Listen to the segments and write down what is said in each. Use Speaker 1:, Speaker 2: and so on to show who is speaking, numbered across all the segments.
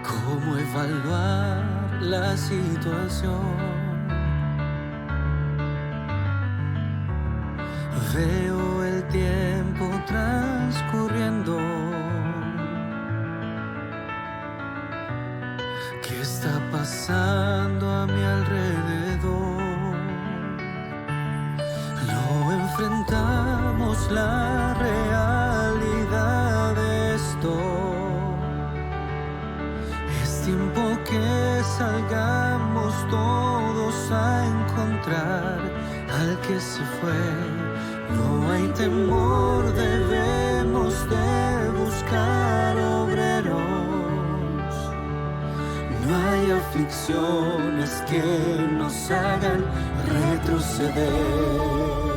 Speaker 1: ¿Cómo evaluar la situación? Veo el tiempo transcurriendo. ¿Qué está pasando a mi alrededor? No enfrentamos la realidad de esto. Es tiempo que salgamos todos a encontrar al que se fue. No hay temor, debemos de buscar obreros. No hay aflicciones que nos hagan retroceder.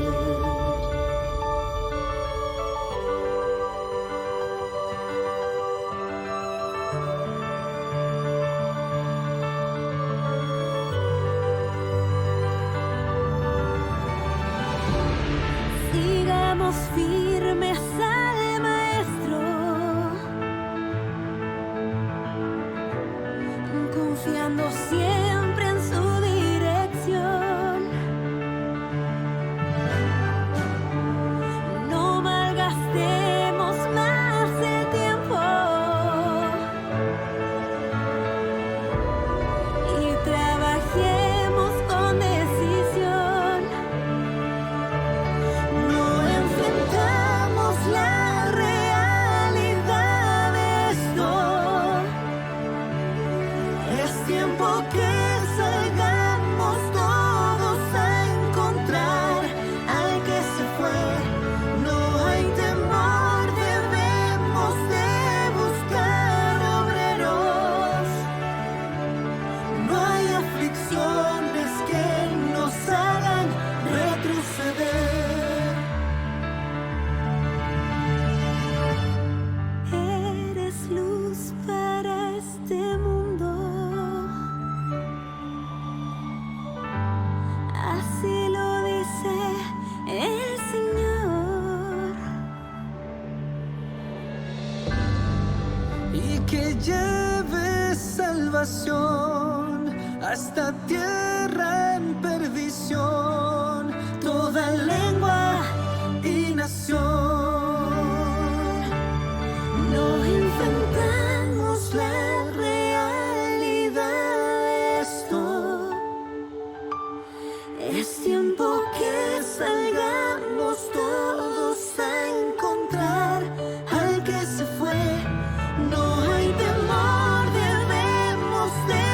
Speaker 2: Sigamos firmes al Maestro, confiando siempre en su dirección. No malgastemos más el tiempo y trabajemos con decisión. No enfrentamos la realidad de esto. Es tiempo que salgamos todos a encontrar al que se fue. No hay temor, debemos de buscar obreros. No hay aflicciones que nos hagan retroceder. Eres luz para este mundo, así lo dice el Señor.
Speaker 1: Y que lleve salvación hasta tierra en perdición, toda lengua y nación.
Speaker 2: No enfrentamos la realidad de esto. Es tiempo que salgamos todos a encontrar al que se fue. No hay temor, debemos de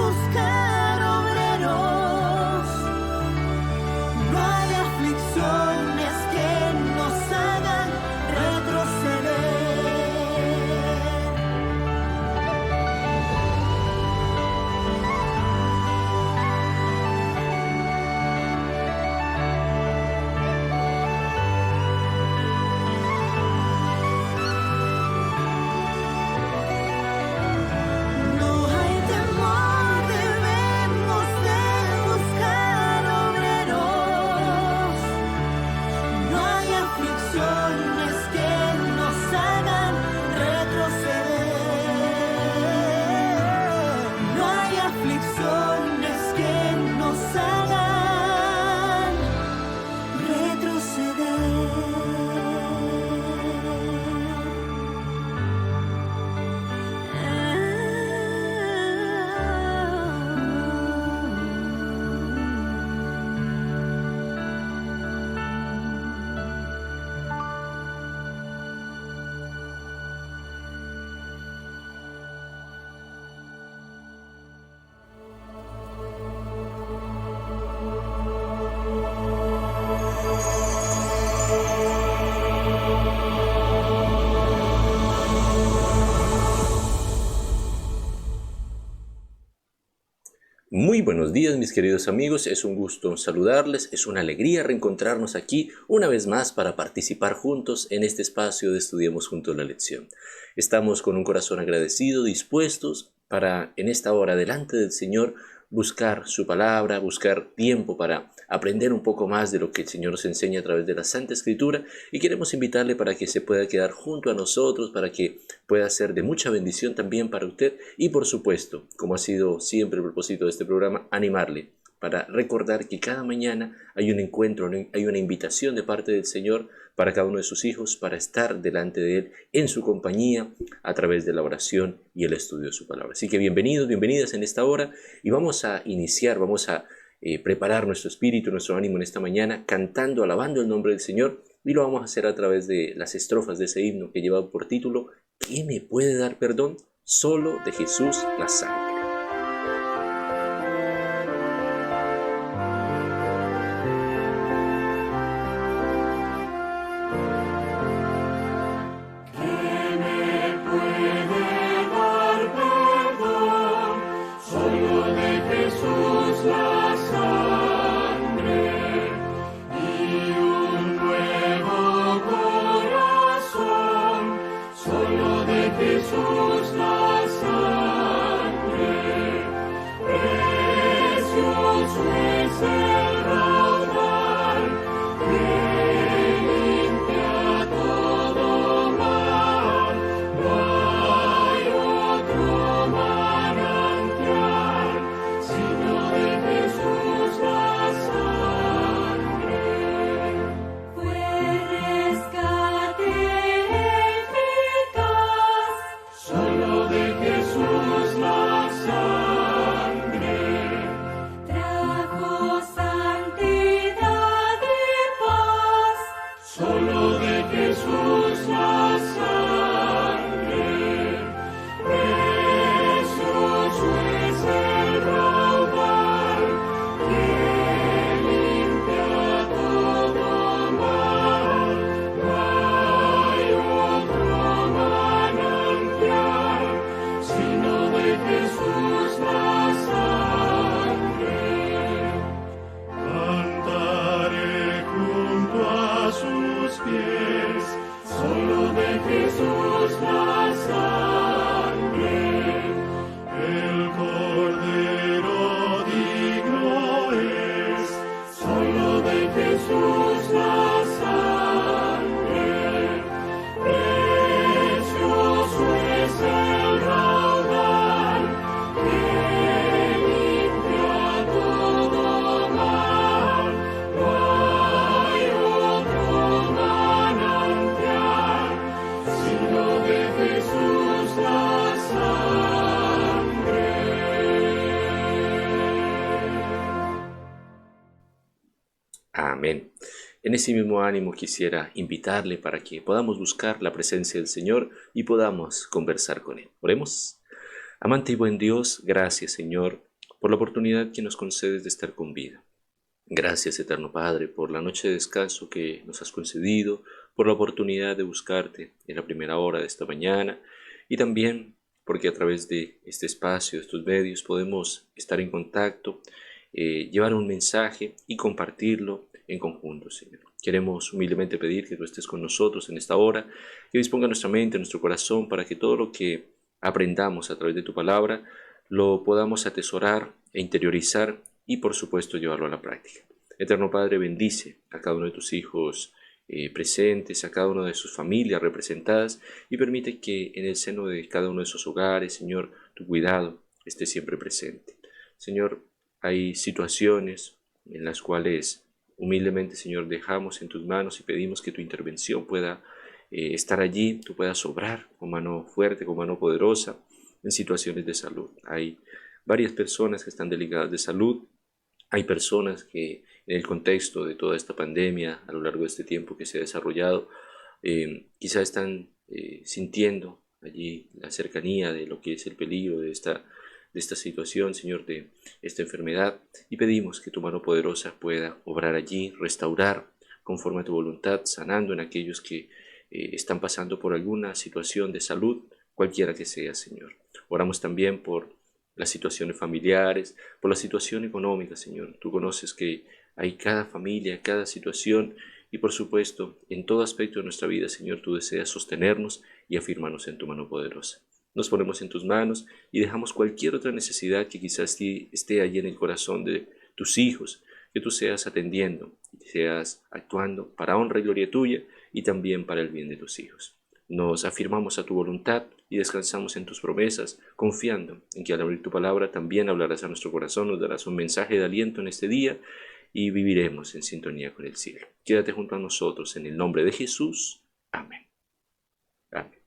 Speaker 2: buscar obreros. No hay aflicciones que nos hagan retroceder. No hay temor, debemos de buscar obreros. No hay aflicciones que nos hagan retroceder. No hay aflicciones que nos hagan
Speaker 3: Muy buenos días mis queridos amigos, es un gusto saludarles, es una alegría reencontrarnos aquí una vez más para participar juntos en este espacio de Estudiemos Juntos la Lección. Estamos con un corazón agradecido, dispuestos para en esta hora delante del Señor buscar su palabra, buscar tiempo para aprender un poco más de lo que el Señor nos enseña a través de la Santa Escritura, y queremos invitarle para que se pueda quedar junto a nosotros, para que pueda ser de mucha bendición también para usted, y por supuesto, como ha sido siempre el propósito de este programa, animarle para recordar que cada mañana hay un encuentro, hay una invitación de parte del Señor para cada uno de sus hijos, para estar delante de Él, en su compañía, a través de la oración y el estudio de su palabra. Así que bienvenidos, bienvenidas en esta hora, y vamos a iniciar, vamos a preparar nuestro espíritu, nuestro ánimo en esta mañana, cantando, alabando el nombre del Señor, y lo vamos a hacer a través de las estrofas de ese himno que lleva por título ¿Qué me puede dar perdón? Solo de Jesús la sangre. Amén. En ese mismo ánimo quisiera invitarle para que podamos buscar la presencia del Señor y podamos conversar con Él. Oremos. Amante y buen Dios, gracias Señor por la oportunidad que nos concedes de estar con vida. Gracias Eterno Padre por la noche de descanso que nos has concedido, por la oportunidad de buscarte en la primera hora de esta mañana, y también porque a través de este espacio, de estos medios, podemos estar en contacto, llevar un mensaje y compartirlo en conjunto, Señor. Queremos humildemente pedir que tú estés con nosotros en esta hora, que disponga nuestra mente, nuestro corazón, para que todo lo que aprendamos a través de tu palabra lo podamos atesorar e interiorizar y por supuesto llevarlo a la práctica. Eterno Padre, bendice a cada uno de tus hijos presentes, a cada una de sus familias representadas, y permite que en el seno de cada uno de esos hogares, Señor, tu cuidado esté siempre presente. Señor, hay situaciones en las cuales humildemente, Señor, dejamos en tus manos y pedimos que tu intervención pueda estar allí, tú puedas obrar con mano fuerte, con mano poderosa en situaciones de salud. Hay varias personas que están delicadas de salud, hay personas que en el contexto de toda esta pandemia, a lo largo de este tiempo que se ha desarrollado, quizá están sintiendo allí la cercanía de lo que es el peligro de esta situación, Señor, de esta enfermedad, y pedimos que tu mano poderosa pueda obrar allí, restaurar conforme a tu voluntad, sanando en aquellos que están pasando por alguna situación de salud, cualquiera que sea, Señor. Oramos también por las situaciones familiares, por la situación económica, Señor. Tú conoces que hay cada familia, cada situación, y por supuesto, en todo aspecto de nuestra vida, Señor, tú deseas sostenernos y afirmarnos en tu mano poderosa. nos ponemos en tus manos y dejamos cualquier otra necesidad que quizás esté allí en el corazón de tus hijos, que tú seas atendiendo y seas actuando para honra y gloria tuya y también para el bien de tus hijos. Nos afirmamos a tu voluntad y descansamos en tus promesas, confiando en que al abrir tu palabra también hablarás a nuestro corazón, nos darás un mensaje de aliento en este día y viviremos en sintonía con el cielo. Quédate junto a nosotros en el nombre de Jesús. Amén. Amén.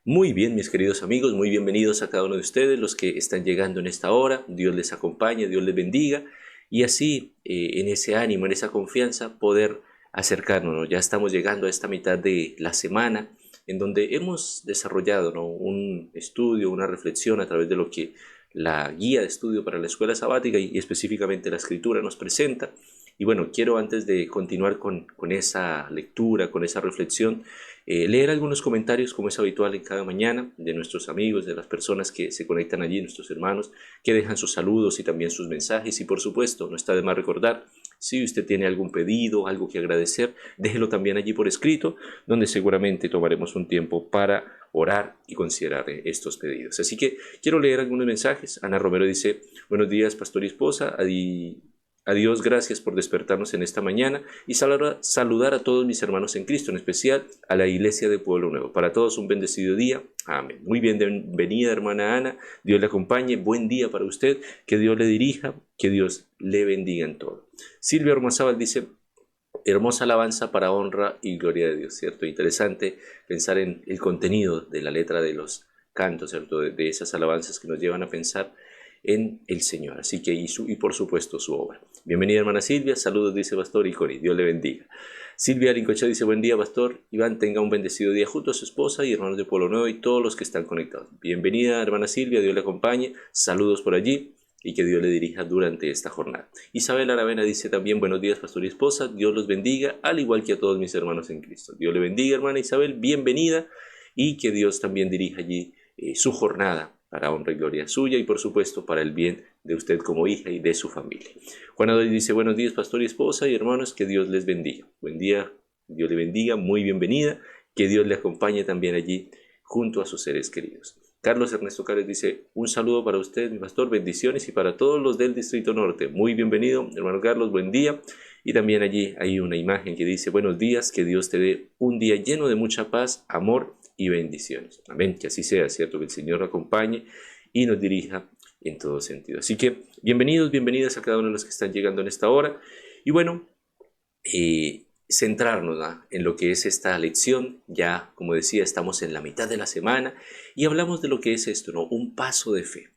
Speaker 3: Muy bien, mis queridos amigos, muy bienvenidos a cada uno de ustedes, los que están llegando en esta hora. Dios les acompañe, Dios les bendiga y así en ese ánimo, en esa confianza, poder acercarnos, ¿no? Ya estamos llegando a esta mitad de la semana en donde hemos desarrollado, ¿no?, un estudio, una reflexión a través de lo que la guía de estudio para la escuela sabática y específicamente la escritura nos presenta. Y bueno, quiero antes de continuar con esa lectura, con esa reflexión, leer algunos comentarios como es habitual en cada mañana de nuestros amigos, de las personas que se conectan allí, nuestros hermanos, que dejan sus saludos y también sus mensajes. Y por supuesto, no está de más recordar, si usted tiene algún pedido, algo que agradecer, déjelo también allí por escrito, donde seguramente tomaremos un tiempo para orar y considerar estos pedidos. Así que quiero leer algunos mensajes. Ana Romero dice: buenos días, pastor y esposa. A Dios gracias por despertarnos en esta mañana y saludar a todos mis hermanos en Cristo, en especial a la iglesia de Pueblo Nuevo. Para todos un bendecido día. Amén. Muy bienvenida, hermana Ana. Dios le acompañe. Buen día para usted. Que Dios le dirija. Que Dios le bendiga en todo. Silvia Ormazábal dice: hermosa alabanza para honra y gloria de Dios, ¿cierto? Interesante pensar en el contenido de la letra de los cantos, ¿cierto? De esas alabanzas que nos llevan a pensar en el Señor, así que y por supuesto su obra. Bienvenida, hermana Silvia, saludos, dice pastor Iconi, Dios le bendiga. Silvia Arincochea dice: buen día, pastor Iván, tenga un bendecido día junto a su esposa y hermanos de Pueblo Nuevo y todos los que están conectados. Bienvenida, hermana Silvia, Dios le acompañe, saludos por allí y que Dios le dirija durante esta jornada. Isabel Aravena dice también: buenos días, pastor y esposa, Dios los bendiga, al igual que a todos mis hermanos en Cristo. Dios le bendiga, hermana Isabel, bienvenida y que Dios también dirija allí su jornada para honra y gloria suya y por supuesto para el bien de usted como hija y de su familia. Juana Doy dice: buenos días, pastor y esposa y hermanos, que Dios les bendiga. Buen día, Dios le bendiga, muy bienvenida, que Dios le acompañe también allí junto a sus seres queridos. Carlos Ernesto Cárez dice: un saludo para usted, mi pastor, bendiciones y para todos los del Distrito Norte. Muy bienvenido, hermano Carlos, buen día. Y también allí hay una imagen que dice: buenos días, que Dios te dé un día lleno de mucha paz, amor y bendiciones. Amén, que así sea, ¿cierto? Que el Señor nos acompañe y nos dirija en todo sentido. Así que bienvenidos, bienvenidas a cada uno de los que están llegando en esta hora. Y bueno, centrarnos, ¿no?, en lo que es esta lección. Ya, como decía, estamos en la mitad de la semana y hablamos de lo que es esto, ¿no?, un paso de fe.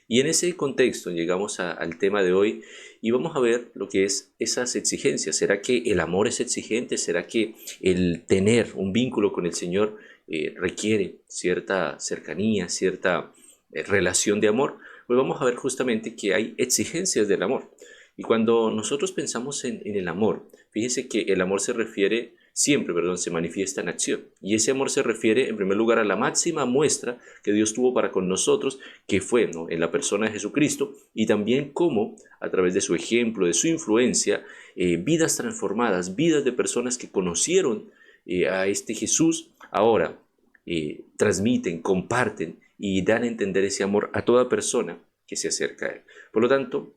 Speaker 3: Y en ese contexto llegamos al tema de hoy y vamos a ver lo que es esas exigencias. ¿Será que el amor es exigente? ¿Será que el tener un vínculo con el Señor requiere cierta cercanía, cierta relación de amor? Pues vamos a ver justamente que hay exigencias del amor. Y cuando nosotros pensamos en el amor, fíjense que el amor se manifiesta en acción. Y ese amor se refiere en primer lugar a la máxima muestra que Dios tuvo para con nosotros, que fue, ¿no?, en la persona de Jesucristo, y también cómo a través de su ejemplo, de su influencia, vidas transformadas, vidas de personas que conocieron a este Jesús, ahora transmiten, comparten y dan a entender ese amor a toda persona que se acerca a él. Por lo tanto,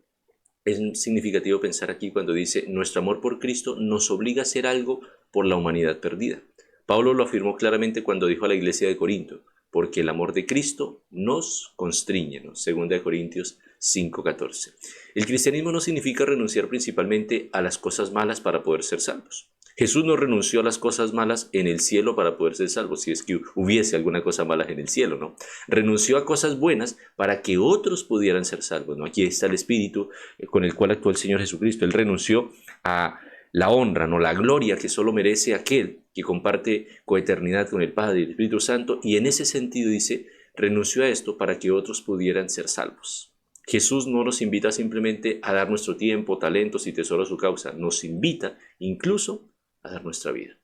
Speaker 3: es significativo pensar aquí cuando dice: nuestro amor por Cristo nos obliga a hacer algo por la humanidad perdida. Pablo lo afirmó claramente cuando dijo a la iglesia de Corinto: porque el amor de Cristo nos constriñe, ¿no? 2 Corintios 5:14. El cristianismo no significa renunciar principalmente a las cosas malas para poder ser salvos. Jesús no renunció a las cosas malas en el cielo para poder ser salvo, si es que hubiese alguna cosa mala en el cielo, ¿no? Renunció a cosas buenas para que otros pudieran ser salvos, ¿no? Aquí está el espíritu con el cual actuó el Señor Jesucristo. Él renunció a la honra, ¿no?, la gloria que solo merece aquel que comparte coeternidad con el Padre y el Espíritu Santo, y en ese sentido dice: renunció a esto para que otros pudieran ser salvos. Jesús no nos invita simplemente a dar nuestro tiempo, talentos y tesoros a su causa, nos invita incluso a dar nuestra vida.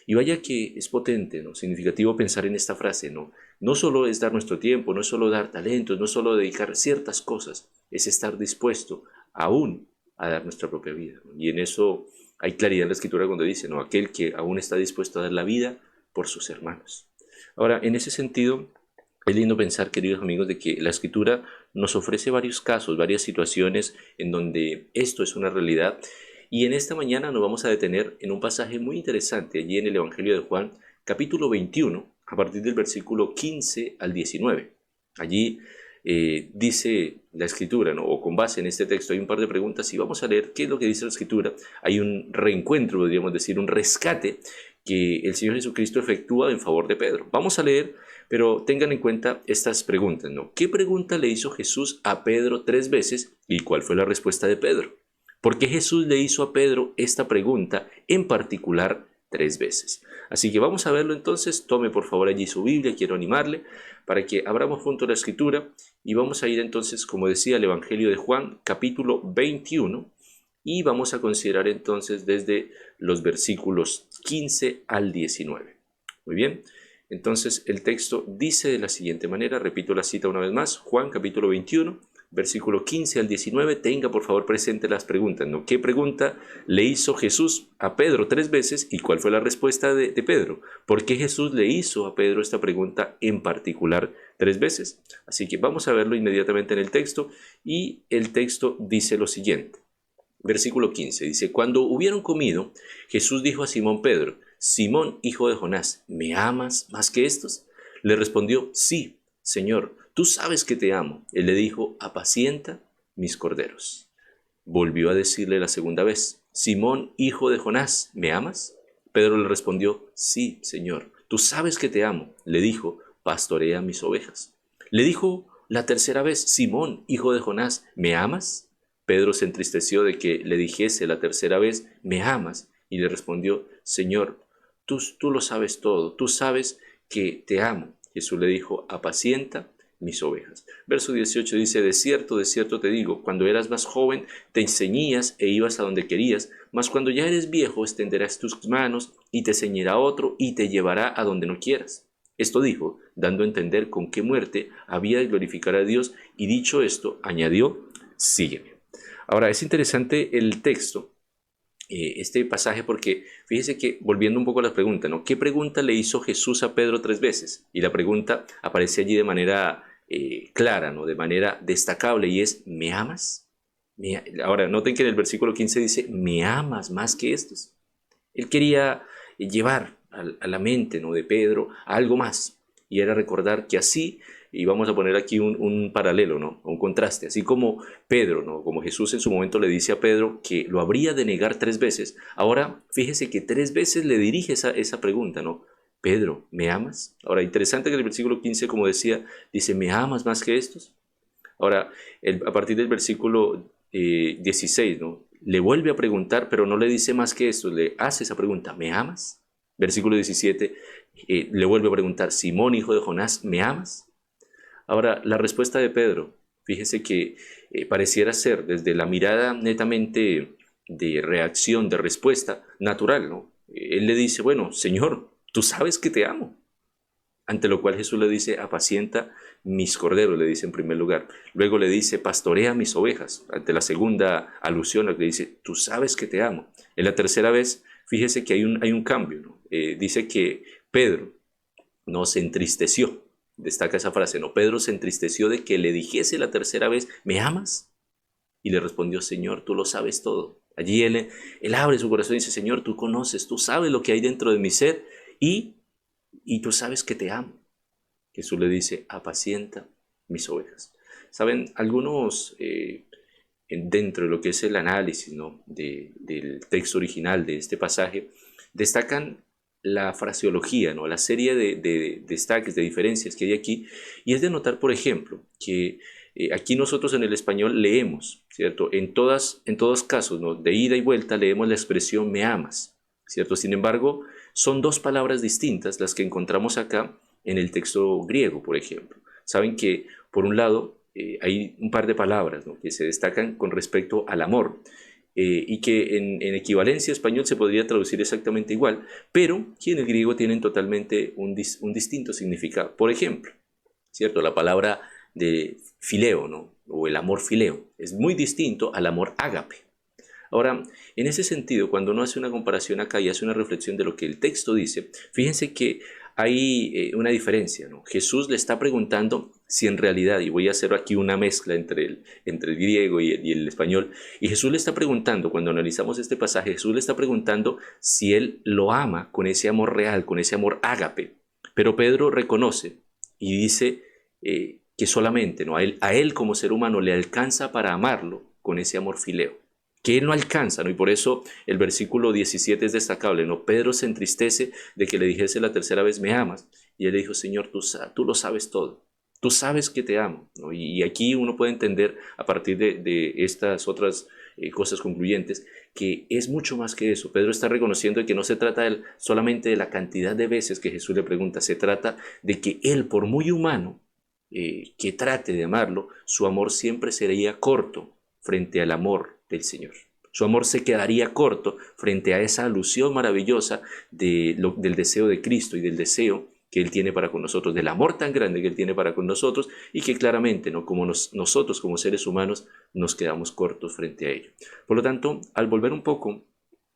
Speaker 3: Y vaya que es potente, ¿no?, significativo pensar en esta frase, ¿no? No solo es dar nuestro tiempo, no es solo dar talentos, no es solo dedicar ciertas cosas, es estar dispuesto aún a dar nuestra propia vida, ¿no? Y en eso hay claridad en la Escritura cuando dice, ¿no?, aquel que aún está dispuesto a dar la vida por sus hermanos. Ahora, en ese sentido, Es lindo pensar, queridos amigos, de que la Escritura nos ofrece varios casos, varias situaciones en donde esto es una realidad. Y en esta mañana nos vamos a detener en un pasaje muy interesante allí en el Evangelio de Juan, capítulo 21, a partir del versículo 15 al 19. Allí dice la Escritura, ¿no? O con base en este texto hay un par de preguntas y vamos a leer qué es lo que dice la Escritura. Hay un reencuentro, podríamos decir, un rescate que el Señor Jesucristo efectúa en favor de Pedro. Vamos a leer, pero tengan en cuenta estas preguntas, ¿no? ¿Qué pregunta le hizo Jesús a Pedro 3 veces y cuál fue la respuesta de Pedro? ¿Por qué Jesús le hizo a Pedro esta pregunta en particular 3 veces? Así que vamos a verlo entonces. Tome por favor allí su Biblia, quiero animarle para que abramos juntos la Escritura y vamos a ir entonces, como decía, al Evangelio de Juan, capítulo 21, y vamos a considerar entonces desde los versículos 15 al 19. Muy bien, entonces el texto dice de la siguiente manera, repito la cita una vez más, Juan capítulo 21, versículo 15 al 19, tenga por favor presente las preguntas, ¿no? ¿Qué pregunta le hizo Jesús a Pedro 3 veces y cuál fue la respuesta de Pedro? ¿Por qué Jesús le hizo a Pedro esta pregunta en particular 3 veces? Así que vamos a verlo inmediatamente en el texto y el texto dice lo siguiente. Versículo 15 dice, cuando hubieron comido, Jesús dijo a Simón Pedro, Simón, hijo de Jonás, ¿me amas más que estos? Le respondió, sí, Señor, tú sabes que te amo. Él le dijo, apacienta mis corderos. Volvió a decirle la segunda vez, Simón, hijo de Jonás, ¿me amas? Pedro le respondió, sí, Señor, tú sabes que te amo. Le dijo, pastorea mis ovejas. Le dijo la tercera vez, Simón, hijo de Jonás, ¿me amas? Pedro se entristeció de que le dijese la tercera vez, ¿me amas? Y le respondió, Señor, tú lo sabes todo, tú sabes que te amo. Jesús le dijo, apacienta mis ovejas. Verso 18 dice, de cierto te digo, cuando eras más joven te ceñías e ibas a donde querías, mas cuando ya eres viejo extenderás tus manos y te ceñirá otro y te llevará a donde no quieras. Esto dijo, dando a entender con qué muerte había de glorificar a Dios, y dicho esto, añadió, sígueme. Ahora, es interesante el texto, este pasaje, porque fíjese que, volviendo un poco a la pregunta, ¿no? ¿Qué pregunta le hizo Jesús a Pedro 3 veces? Y la pregunta aparece allí de manera clara, ¿no? De manera destacable, y es, ¿me amas? Ahora, noten que en el versículo 15 dice, ¿me amas más que estos? Él quería llevar a la mente, ¿no? de Pedro a algo más, y era recordar que así, y vamos a poner aquí un paralelo, ¿no? Un contraste, así como Pedro, ¿no? Como Jesús en su momento le dice a Pedro que lo habría de negar 3 veces, ahora fíjese que 3 veces le dirige esa pregunta, ¿no? Pedro, ¿me amas? Ahora, interesante que el versículo 15, como decía, dice, ¿me amas más que estos? Ahora, a partir del versículo 16, ¿no? Le vuelve a preguntar, pero no le dice más que esto, le hace esa pregunta, ¿me amas? Versículo 17, le vuelve a preguntar, Simón, hijo de Jonás, ¿me amas? Ahora, la respuesta de Pedro, fíjese que pareciera ser desde la mirada netamente de reacción, de respuesta natural, ¿no? Él le dice, bueno, Señor, tú sabes que te amo. Ante lo cual Jesús le dice, apacienta mis corderos, le dice en primer lugar. Luego le dice, pastorea mis ovejas. Ante la segunda alusión, le dice, tú sabes que te amo. En la tercera vez, fíjese que hay un cambio, ¿no? Dice que Pedro no se entristeció. Destaca esa frase, ¿no? Pedro se entristeció de que le dijese la tercera vez, ¿me amas? Y le respondió, Señor, tú lo sabes todo. Allí él abre su corazón y dice, Señor, tú conoces, tú sabes lo que hay dentro de mi ser y tú sabes que te amo. Jesús le dice, apacienta mis ovejas. Saben, algunos dentro de lo que es el análisis, ¿no? del texto original de este pasaje, destacan la fraseología, ¿no? La serie de destaques, de diferencias que hay aquí, y es de notar, por ejemplo, que aquí nosotros en el español leemos, ¿cierto? En todos casos, ¿no? De ida y vuelta leemos la expresión me amas, ¿cierto? Sin embargo, son 2 palabras distintas las que encontramos acá en el texto griego, por ejemplo. Saben que, por un lado, hay un par de palabras, ¿no? que se destacan con respecto al amor, y que en equivalencia español se podría traducir exactamente igual, pero que en el griego tienen totalmente un distinto significado. Por ejemplo, ¿cierto? La palabra de fileo, ¿no? o el amor fileo, es muy distinto al amor ágape. Ahora, en ese sentido, cuando uno hace una comparación acá y hace una reflexión de lo que el texto dice, fíjense que hay una diferencia, ¿no? Jesús le está preguntando si en realidad, y voy a hacer aquí una mezcla entre el griego y el español, y Jesús le está preguntando, cuando analizamos este pasaje, Jesús le está preguntando si él lo ama con ese amor real, con ese amor ágape. Pero Pedro reconoce y dice que solamente, ¿no? A él como ser humano le alcanza para amarlo con ese amor fileo, que él no alcanza, ¿no? Y por eso el versículo 17 es destacable, ¿no? Pedro se entristece de que le dijese la tercera vez, ¿me amas? Y él le dijo, Señor, tú lo sabes todo, tú sabes que te amo, ¿no? Y aquí uno puede entender a partir de estas otras cosas concluyentes, que es mucho más que eso. Pedro está reconociendo que no se trata solamente de la cantidad de veces que Jesús le pregunta, se trata de que él, por muy humano que trate de amarlo, su amor siempre sería corto frente al amor del Señor. Su amor se quedaría corto frente a esa alusión maravillosa del deseo de Cristo y del deseo que Él tiene para con nosotros, del amor tan grande que Él tiene para con nosotros y que claramente, ¿no? Como nosotros como seres humanos nos quedamos cortos frente a ello. Por lo tanto, al volver un poco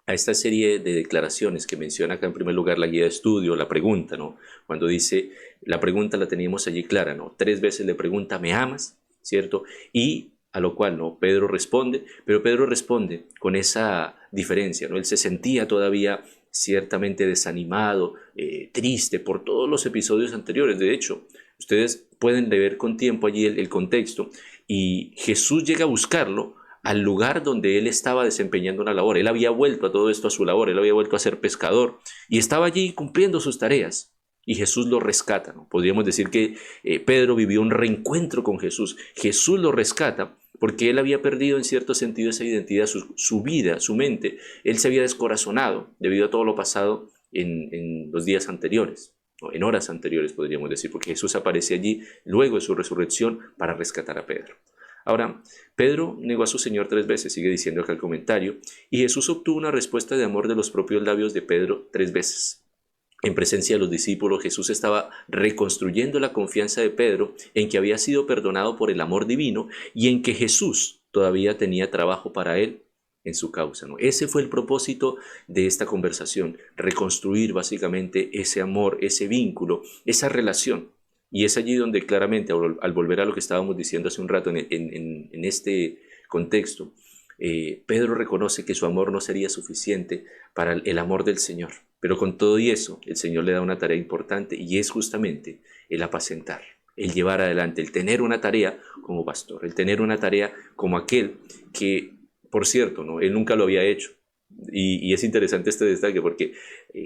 Speaker 3: a esta serie de declaraciones que menciona acá en primer lugar la guía de estudio, la pregunta, ¿no? Cuando dice, la pregunta la teníamos allí clara, ¿no? 3 veces le pregunta, ¿me amas? ¿Cierto? Y a lo cual, ¿no? Pedro responde, pero Pedro responde con esa diferencia, ¿no? Él se sentía todavía ciertamente desanimado, triste por todos los episodios anteriores. De hecho, ustedes pueden leer con tiempo allí el contexto y Jesús llega a buscarlo al lugar donde él estaba desempeñando una labor. Él había vuelto a todo esto a su labor, él había vuelto a ser pescador y estaba allí cumpliendo sus tareas. Y Jesús lo rescata, ¿no? Podríamos decir que Pedro vivió un reencuentro con Jesús. Jesús lo rescata porque él había perdido en cierto sentido esa identidad, su vida, su mente. Él se había descorazonado debido a todo lo pasado en los días anteriores, ¿no? En horas anteriores podríamos decir, porque Jesús aparece allí luego de su resurrección para rescatar a Pedro. Ahora, Pedro negó a su Señor 3 veces, sigue diciendo acá el comentario, y Jesús obtuvo una respuesta de amor de los propios labios de Pedro 3 veces. En presencia de los discípulos, Jesús estaba reconstruyendo la confianza de Pedro en que había sido perdonado por el amor divino y en que Jesús todavía tenía trabajo para él en su causa, ¿no? Ese fue el propósito de esta conversación, reconstruir básicamente ese amor, ese vínculo, esa relación. Y es allí donde claramente, al volver a lo que estábamos diciendo hace un rato en este contexto, Pedro reconoce que su amor no sería suficiente para el amor del Señor. Pero con todo y eso, el Señor le da una tarea importante y es justamente el apacentar, el llevar adelante, el tener una tarea como pastor, el tener una tarea como aquel que, por cierto, ¿no? Él nunca lo había hecho. Y es interesante este destaque porque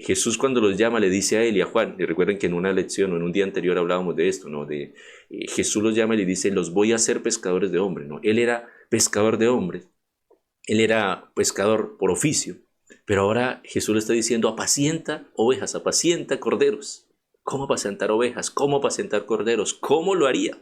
Speaker 3: Jesús cuando los llama le dice a él y a Juan, y recuerden que en una lección o en un día anterior hablábamos de esto, ¿no? Jesús los llama y le dice, los voy a hacer pescadores de hombres, ¿no? Él era pescador de hombres, él era pescador por oficio, pero ahora Jesús le está diciendo, apacienta ovejas, apacienta corderos. ¿Cómo apacentar ovejas? ¿Cómo apacentar corderos? ¿Cómo lo haría?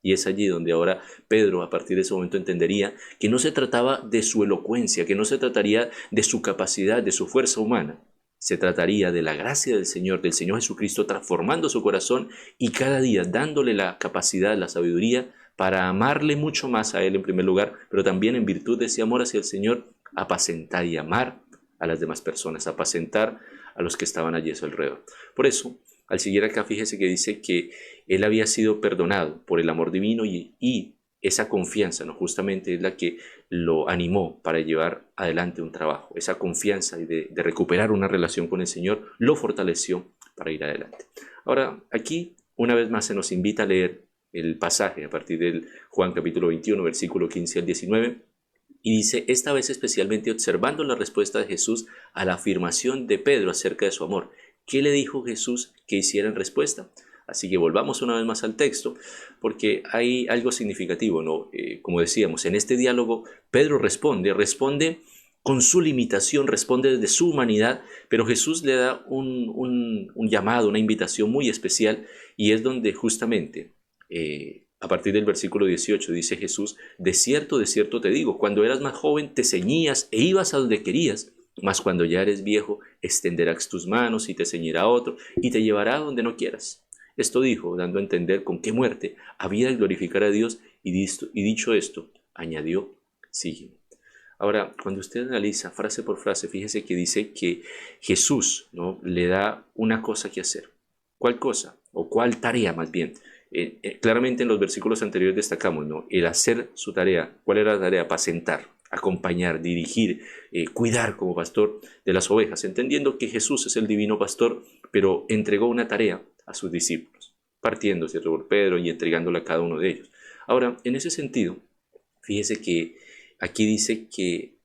Speaker 3: Y es allí donde ahora Pedro a partir de ese momento entendería que no se trataba de su elocuencia, que no se trataría de su capacidad, de su fuerza humana. Se trataría de la gracia del Señor Jesucristo transformando su corazón y cada día dándole la capacidad, la sabiduría para amarle mucho más a Él en primer lugar, pero también en virtud de ese amor hacia el Señor, apacentar y amar a las demás personas, apacentar a los que estaban allí a su alrededor. Por eso, al seguir acá, fíjese que dice que él había sido perdonado por el amor divino y esa confianza, ¿no? Justamente es la que lo animó para llevar adelante un trabajo. Esa confianza y de recuperar una relación con el Señor lo fortaleció para ir adelante. Ahora, aquí una vez más se nos invita a leer el pasaje a partir del Juan capítulo 21, versículo 15 al 19, y dice, esta vez especialmente observando la respuesta de Jesús a la afirmación de Pedro acerca de su amor. ¿Qué le dijo Jesús que hiciera en respuesta? Así que volvamos una vez más al texto, porque hay algo significativo, ¿no? Como decíamos, en este diálogo Pedro responde con su limitación, responde desde su humanidad, pero Jesús le da un llamado, una invitación muy especial, y es donde justamente, a partir del versículo 18, dice Jesús, de cierto te digo, cuando eras más joven te ceñías e ibas a donde querías, mas cuando ya eres viejo, extenderás tus manos y te ceñirá otro, y te llevará donde no quieras. Esto dijo, dando a entender con qué muerte había de glorificar a Dios, y dicho esto, añadió, sígueme. Ahora, cuando usted analiza frase por frase, fíjese que dice que Jesús, ¿no?, le da una cosa que hacer. ¿Cuál cosa? O cuál tarea más bien. Claramente en los versículos anteriores destacamos, ¿no?, el hacer su tarea. ¿Cuál era la tarea? Apacentar, acompañar, dirigir, cuidar como pastor de las ovejas, entendiendo que Jesús es el divino pastor, pero entregó una tarea a sus discípulos, partiendo, ¿cierto?, por Pedro y entregándola a cada uno de ellos. Ahora, en ese sentido, fíjese que aquí dice que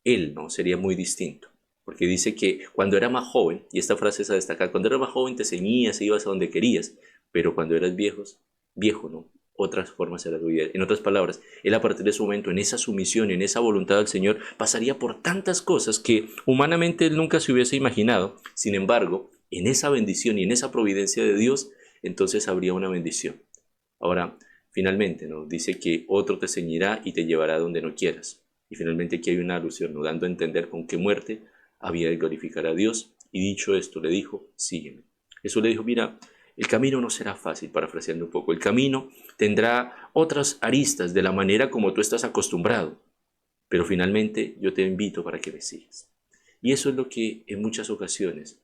Speaker 3: él, ¿no?, sería muy distinto, porque dice que cuando era más joven, y esta frase es a destacar, cuando eras más joven te ceñías e ibas a donde querías, pero cuando eras viejo, ¿no?, otras formas era tu vida. En otras palabras, él a partir de ese momento, en esa sumisión, en esa voluntad del Señor, pasaría por tantas cosas que humanamente él nunca se hubiese imaginado. Sin embargo, en esa bendición y en esa providencia de Dios, entonces habría una bendición. Ahora, finalmente, ¿no?, dice que otro te ceñirá y te llevará donde no quieras. Y finalmente aquí hay una alusión, ¿no?, dando a entender con qué muerte había de glorificar a Dios. Y dicho esto, le dijo, sígueme. Jesús le dijo, mira, el camino no será fácil, parafraseando un poco. El camino tendrá otras aristas de la manera como tú estás acostumbrado. Pero finalmente yo te invito para que me sigas. Y eso es lo que en muchas ocasiones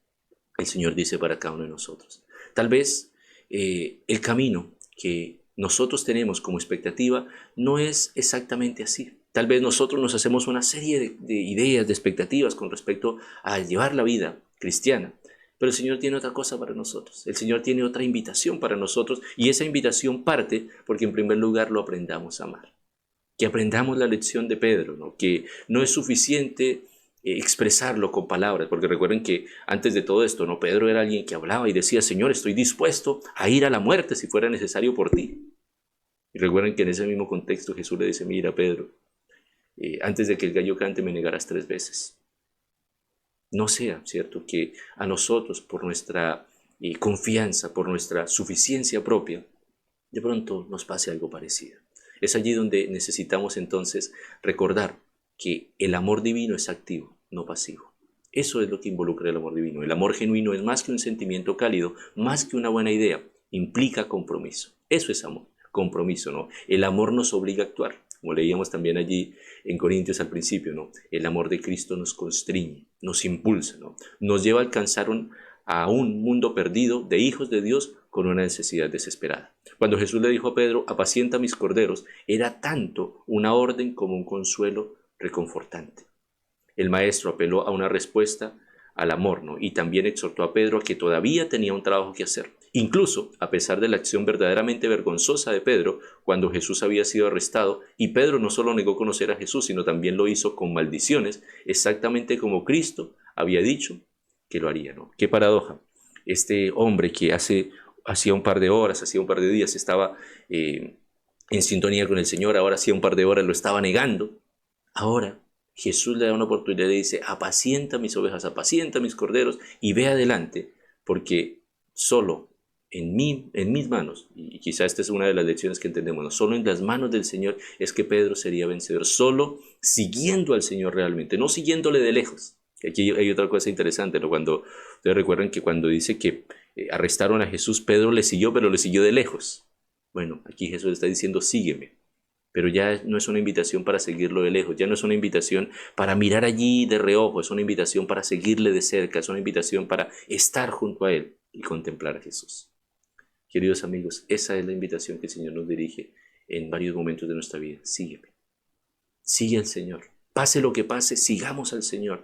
Speaker 3: el Señor dice para cada uno de nosotros. Tal vez el camino que nosotros tenemos como expectativa no es exactamente así. Tal vez nosotros nos hacemos una serie de ideas, de expectativas con respecto a llevar la vida cristiana. Pero el Señor tiene otra cosa para nosotros. El Señor tiene otra invitación para nosotros. Y esa invitación parte porque en primer lugar lo aprendamos a amar. Que aprendamos la lección de Pedro, ¿no?, que no es suficiente expresarlo con palabras, porque recuerden que antes de todo esto, ¿no?, Pedro era alguien que hablaba y decía, Señor, estoy dispuesto a ir a la muerte si fuera necesario por ti. Y recuerden que en ese mismo contexto Jesús le dice, mira, Pedro, antes de que el gallo cante me negarás 3 veces. No sea, ¿cierto?, que a nosotros, por nuestra confianza, por nuestra suficiencia propia, de pronto nos pase algo parecido. Es allí donde necesitamos entonces recordar que el amor divino es activo, no pasivo. Eso es lo que involucra el amor divino. El amor genuino es más que un sentimiento cálido, más que una buena idea, implica compromiso. Eso es amor, compromiso, ¿no? El amor nos obliga a actuar, como leíamos también allí en Corintios al principio, ¿no? El amor de Cristo nos constriñe, nos impulsa, ¿no? Nos lleva a alcanzar a un mundo perdido de hijos de Dios con una necesidad desesperada. Cuando Jesús le dijo a Pedro, apacienta mis corderos, era tanto una orden como un consuelo reconfortante. El maestro apeló a una respuesta al amor, ¿no?, y también exhortó a Pedro a que todavía tenía un trabajo que hacer. Incluso, a pesar de la acción verdaderamente vergonzosa de Pedro, cuando Jesús había sido arrestado, y Pedro no solo negó conocer a Jesús, sino también lo hizo con maldiciones, exactamente como Cristo había dicho que lo haría, ¿no? Qué paradoja. Este hombre que hacía un par de horas, hacía un par de días estaba en sintonía con el Señor, ahora hacía un par de horas lo estaba negando. Ahora Jesús le da una oportunidad y dice, apacienta mis ovejas, apacienta mis corderos y ve adelante, porque solo en mis manos, y quizá esta es una de las lecciones que entendemos, ¿no?, solo en las manos del Señor es que Pedro sería vencedor, solo siguiendo al Señor realmente, no siguiéndole de lejos. Aquí hay otra cosa interesante, ¿no? Cuando ustedes recuerdan que cuando dice que arrestaron a Jesús, Pedro le siguió, pero le siguió de lejos. Bueno, aquí Jesús está diciendo, sígueme. Pero ya no es una invitación para seguirlo de lejos, ya no es una invitación para mirar allí de reojo, es una invitación para seguirle de cerca, es una invitación para estar junto a Él y contemplar a Jesús. Queridos amigos, esa es la invitación que el Señor nos dirige en varios momentos de nuestra vida. Sígueme, sigue al Señor, pase lo que pase, sigamos al Señor.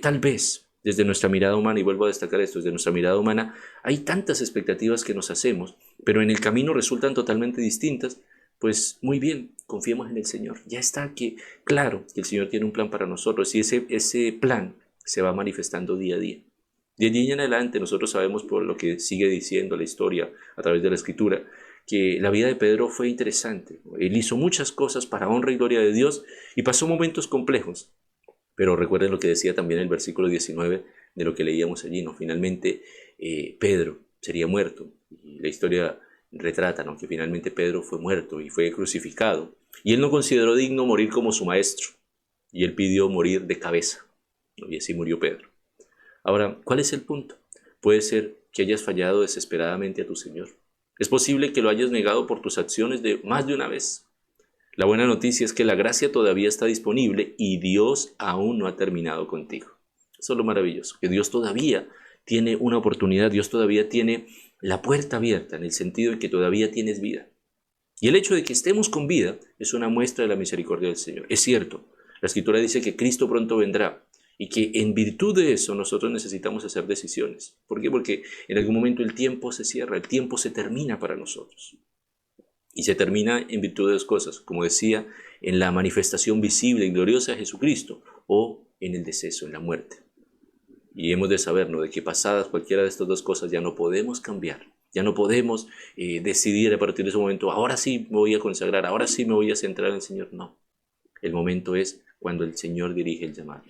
Speaker 3: Tal vez desde nuestra mirada humana, y vuelvo a destacar esto, desde nuestra mirada humana hay tantas expectativas que nos hacemos, pero en el camino resultan totalmente distintas. Pues muy bien, confiemos en el Señor. Ya está claro que el Señor tiene un plan para nosotros y ese plan se va manifestando día a día. De allí en adelante nosotros sabemos por lo que sigue diciendo la historia a través de la Escritura, que la vida de Pedro fue interesante. Él hizo muchas cosas para honra y gloria de Dios y pasó momentos complejos. Pero recuerden lo que decía también el versículo 19 de lo que leíamos allí, ¿no? Finalmente Pedro sería muerto. Y la historia retrata, ¿no?, que finalmente Pedro fue muerto y fue crucificado. Y él no consideró digno morir como su maestro. Y él pidió morir de cabeza, ¿no? Y así murió Pedro. Ahora, ¿cuál es el punto? Puede ser que hayas fallado desesperadamente a tu Señor. Es posible que lo hayas negado por tus acciones de más de una vez. La buena noticia es que la gracia todavía está disponible y Dios aún no ha terminado contigo. Eso es lo maravilloso, que Dios todavía tiene una oportunidad, Dios todavía tiene la puerta abierta en el sentido de que todavía tienes vida. Y el hecho de que estemos con vida es una muestra de la misericordia del Señor. Es cierto, la Escritura dice que Cristo pronto vendrá y que en virtud de eso nosotros necesitamos hacer decisiones. ¿Por qué? Porque en algún momento el tiempo se cierra, el tiempo se termina para nosotros. Y se termina en virtud de dos cosas, como decía, en la manifestación visible y gloriosa de Jesucristo o en el deceso, en la muerte. Y hemos de sabernos de que pasadas cualquiera de estas dos cosas ya no podemos cambiar, ya no podemos decidir a partir de ese momento, ahora sí me voy a consagrar, ahora sí me voy a centrar en el Señor. No, el momento es cuando el Señor dirige el llamado.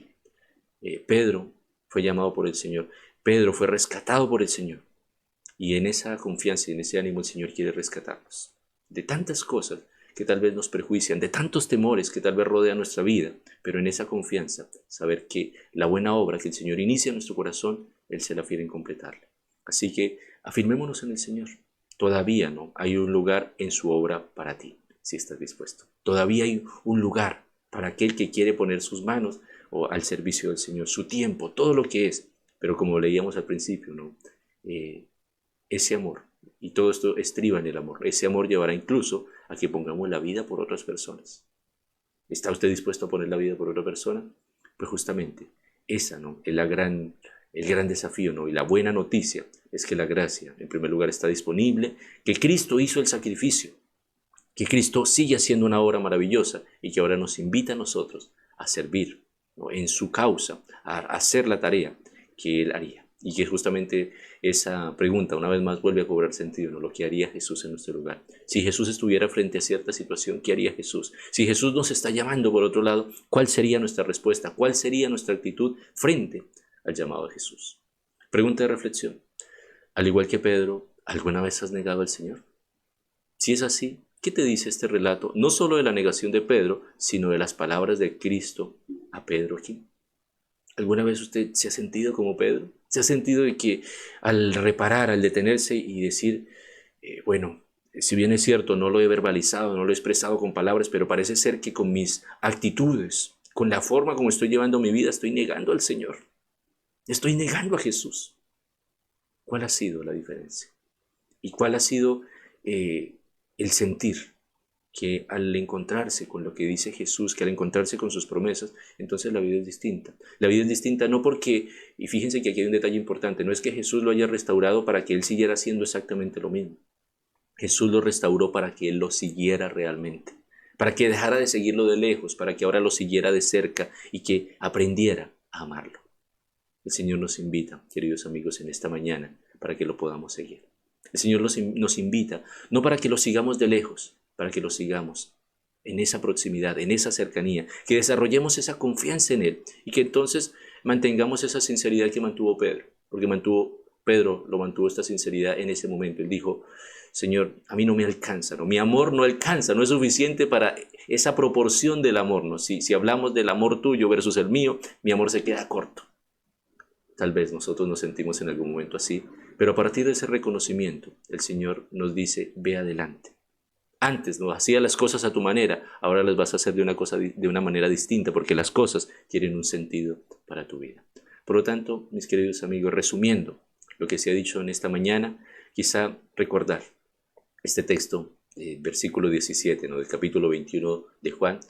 Speaker 3: Pedro fue llamado por el Señor, Pedro fue rescatado por el Señor. Y en esa confianza y en ese ánimo el Señor quiere rescatarnos de tantas cosas que tal vez nos perjuician, de tantos temores que tal vez rodean nuestra vida, pero en esa confianza, saber que la buena obra que el Señor inicia en nuestro corazón, Él se la fiere en completarla. Así que afirmémonos en el Señor. Todavía no hay un lugar en su obra para ti, si estás dispuesto. Todavía hay un lugar para aquel que quiere poner sus manos al servicio del Señor, su tiempo, todo lo que es. Pero como leíamos al principio, ¿no? Ese amor, y todo esto estriba en el amor, ese amor llevará incluso a que pongamos la vida por otras personas. ¿Está usted dispuesto a poner la vida por otra persona? Pues justamente esa, ¿no?, es el gran desafío, ¿no? Y la buena noticia es que la gracia, en primer lugar, está disponible, que Cristo hizo el sacrificio, que Cristo sigue haciendo una obra maravillosa y que ahora nos invita a nosotros a servir, ¿no?, en su causa, a hacer la tarea que Él haría. Y que justamente esa pregunta una vez más vuelve a cobrar sentido, ¿no? Lo que haría Jesús en nuestro lugar. Si Jesús estuviera frente a cierta situación, ¿qué haría Jesús? Si Jesús nos está llamando por otro lado, ¿cuál sería nuestra respuesta? ¿Cuál sería nuestra actitud frente al llamado de Jesús? Pregunta de reflexión. Al igual que Pedro, ¿alguna vez has negado al Señor? Si es así, ¿qué te dice este relato? No solo de la negación de Pedro, sino de las palabras de Cristo a Pedro aquí. ¿Alguna vez usted se ha sentido como Pedro? ¿Se ha sentido de que al reparar, al detenerse y decir, bueno, si bien es cierto, no lo he verbalizado, no lo he expresado con palabras, pero parece ser que con mis actitudes, con la forma como estoy llevando mi vida, estoy negando al Señor, estoy negando a Jesús? ¿Cuál ha sido la diferencia? ¿Y cuál ha sido el sentir? Que al encontrarse con lo que dice Jesús, que al encontrarse con sus promesas, entonces la vida es distinta. La vida es distinta no porque, y fíjense que aquí hay un detalle importante, no es que Jesús lo haya restaurado para que Él siguiera haciendo exactamente lo mismo. Jesús lo restauró para que Él lo siguiera realmente, para que dejara de seguirlo de lejos, para que ahora lo siguiera de cerca y que aprendiera a amarlo. El Señor nos invita, queridos amigos, en esta mañana, para que lo podamos seguir. El Señor nos invita, no para que lo sigamos de lejos, para que lo sigamos en esa proximidad, en esa cercanía, que desarrollemos esa confianza en Él y que entonces mantengamos esa sinceridad que mantuvo Pedro, porque Pedro lo mantuvo esta sinceridad en ese momento. Él dijo, Señor, a mí no me alcanza, ¿no? Mi amor no alcanza, no es suficiente para esa proporción del amor, ¿no? Si hablamos del amor tuyo versus el mío, mi amor se queda corto. Tal vez nosotros nos sentimos en algún momento así, pero a partir de ese reconocimiento, el Señor nos dice, ve adelante. Antes no hacías las cosas a tu manera, ahora las vas a hacer de una manera distinta, porque las cosas tienen un sentido para tu vida. Por lo tanto, mis queridos amigos, resumiendo lo que se ha dicho en esta mañana, quizá recordar este texto, versículo 17, ¿no?, del capítulo 21 de Juan,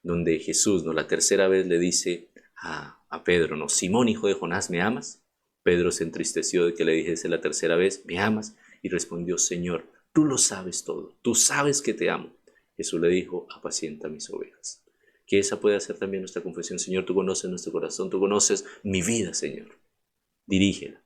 Speaker 3: donde Jesús, ¿no?, la tercera vez le dice a Pedro, ¿no?, Simón, hijo de Jonás, ¿me amas? Pedro se entristeció de que le dijese la tercera vez, ¿me amas? Y respondió, Señor, tú lo sabes todo, tú sabes que te amo. Jesús le dijo, apacienta mis ovejas. Que esa puede ser también nuestra confesión. Señor, tú conoces nuestro corazón, tú conoces mi vida, Señor. Dirígela.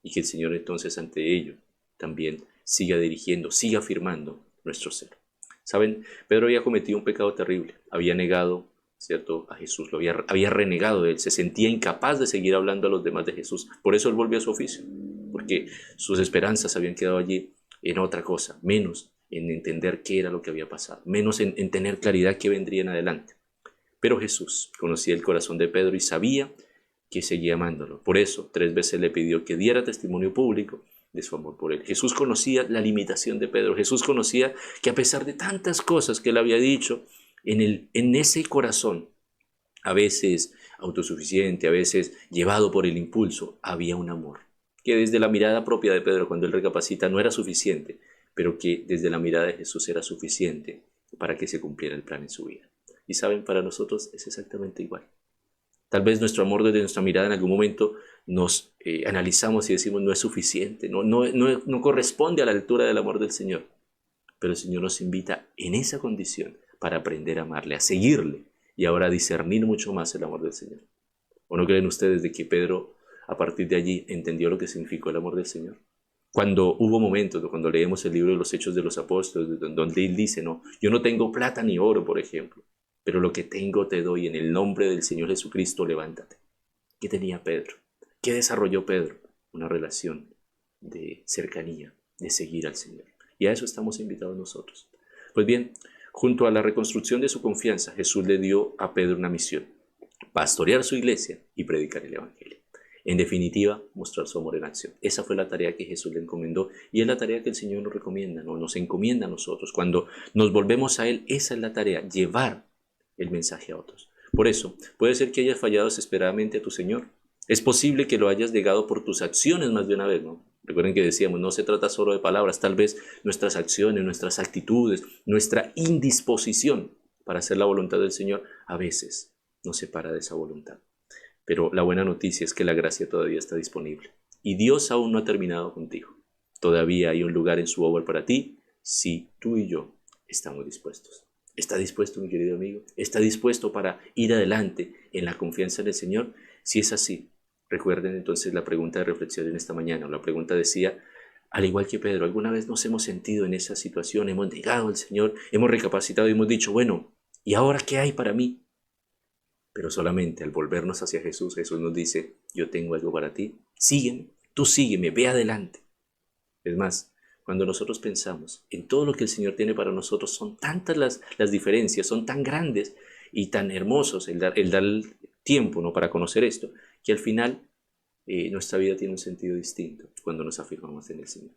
Speaker 3: Y que el Señor entonces ante ello también siga dirigiendo, siga afirmando nuestro ser. ¿Saben? Pedro había cometido un pecado terrible. Había negado, ¿cierto?, a Jesús, había renegado de Él. Se sentía incapaz de seguir hablando a los demás de Jesús. Por eso Él volvió a su oficio. Porque sus esperanzas habían quedado allí en otra cosa, menos en entender qué era lo que había pasado, menos en tener claridad qué vendría en adelante. Pero Jesús conocía el corazón de Pedro y sabía que seguía amándolo. Por eso 3 veces le pidió que diera testimonio público de su amor por él. Jesús conocía la limitación de Pedro. Jesús conocía que a pesar de tantas cosas que él había dicho, en ese corazón, a veces autosuficiente, a veces llevado por el impulso, había un amor. que desde la mirada propia de Pedro, cuando él recapacita, no era suficiente, pero que desde la mirada de Jesús era suficiente para que se cumpliera el plan en su vida. Y saben, para nosotros es exactamente igual. Tal vez nuestro amor desde nuestra mirada en algún momento nos analizamos y decimos no es suficiente, no corresponde a la altura del amor del Señor. Pero el Señor nos invita en esa condición para aprender a amarle, a seguirle y ahora a discernir mucho más el amor del Señor. ¿O no creen ustedes de que Pedro a partir de allí entendió lo que significó el amor del Señor? Cuando hubo momentos, cuando leemos el libro de los Hechos de los Apóstoles, donde él dice, no, yo no tengo plata ni oro, por ejemplo, pero lo que tengo te doy, en el nombre del Señor Jesucristo, levántate. ¿Qué tenía Pedro? ¿Qué desarrolló Pedro? Una relación de cercanía, de seguir al Señor. Y a eso estamos invitados nosotros. Pues bien, junto a la reconstrucción de su confianza, Jesús le dio a Pedro una misión: pastorear su iglesia y predicar el Evangelio. En definitiva, mostrar su amor en acción. Esa fue la tarea que Jesús le encomendó y es la tarea que el Señor nos recomienda, ¿no? Nos encomienda a nosotros. Cuando nos volvemos a Él, esa es la tarea, llevar el mensaje a otros. Por eso, puede ser que hayas fallado desesperadamente a tu Señor. Es posible que lo hayas negado por tus acciones más de una vez, ¿no? Recuerden que decíamos, no se trata solo de palabras, tal vez nuestras acciones, nuestras actitudes, nuestra indisposición para hacer la voluntad del Señor a veces nos separa de esa voluntad. Pero la buena noticia es que la gracia todavía está disponible y Dios aún no ha terminado contigo. Todavía hay un lugar en su obra para ti si tú y yo estamos dispuestos. ¿Está dispuesto, mi querido amigo? ¿Está dispuesto para ir adelante en la confianza en el Señor? Si es así, recuerden entonces la pregunta de reflexión en esta mañana. La pregunta decía, al igual que Pedro, ¿alguna vez nos hemos sentido en esa situación? Hemos negado al Señor, hemos recapacitado y hemos dicho, bueno, ¿y ahora qué hay para mí? Pero solamente al volvernos hacia Jesús, Jesús nos dice, yo tengo algo para ti, sígueme, tú sígueme, ve adelante. Es más, cuando nosotros pensamos en todo lo que el Señor tiene para nosotros, son tantas las diferencias, son tan grandes y tan hermosos el dar tiempo, ¿no?, para conocer esto, que al final nuestra vida tiene un sentido distinto cuando nos afirmamos en el Señor.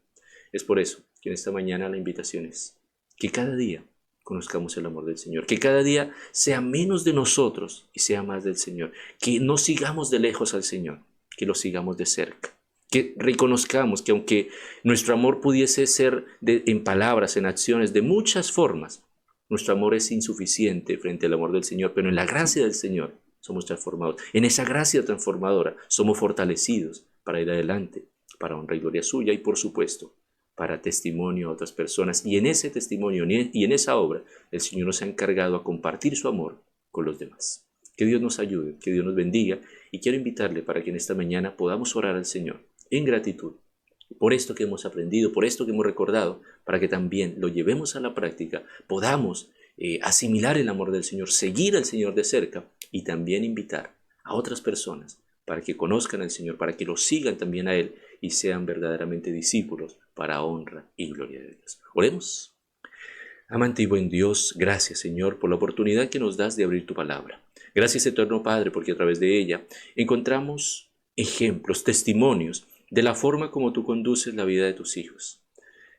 Speaker 3: Es por eso que en esta mañana la invitación es que cada día conozcamos el amor del Señor, que cada día sea menos de nosotros y sea más del Señor, que no sigamos de lejos al Señor, que lo sigamos de cerca, que reconozcamos que aunque nuestro amor pudiese ser en palabras, en acciones, de muchas formas, nuestro amor es insuficiente frente al amor del Señor, pero en la gracia del Señor somos transformados. En esa gracia transformadora somos fortalecidos para ir adelante, para honra y gloria suya y por supuesto para testimonio a otras personas. Y en ese testimonio y en esa obra el Señor nos ha encargado a compartir su amor con los demás. Que Dios nos ayude, que Dios nos bendiga y quiero invitarle para que en esta mañana podamos orar al Señor en gratitud por esto que hemos aprendido, por esto que hemos recordado, para que también lo llevemos a la práctica, podamos asimilar el amor del Señor, seguir al Señor de cerca y también invitar a otras personas para que conozcan al Señor, para que lo sigan también a Él y sean verdaderamente discípulos para honra y gloria de Dios. Oremos. Amante y buen Dios, gracias Señor por la oportunidad que nos das de abrir tu palabra. Gracias eterno Padre porque a través de ella encontramos ejemplos, testimonios de la forma como tú conduces la vida de tus hijos.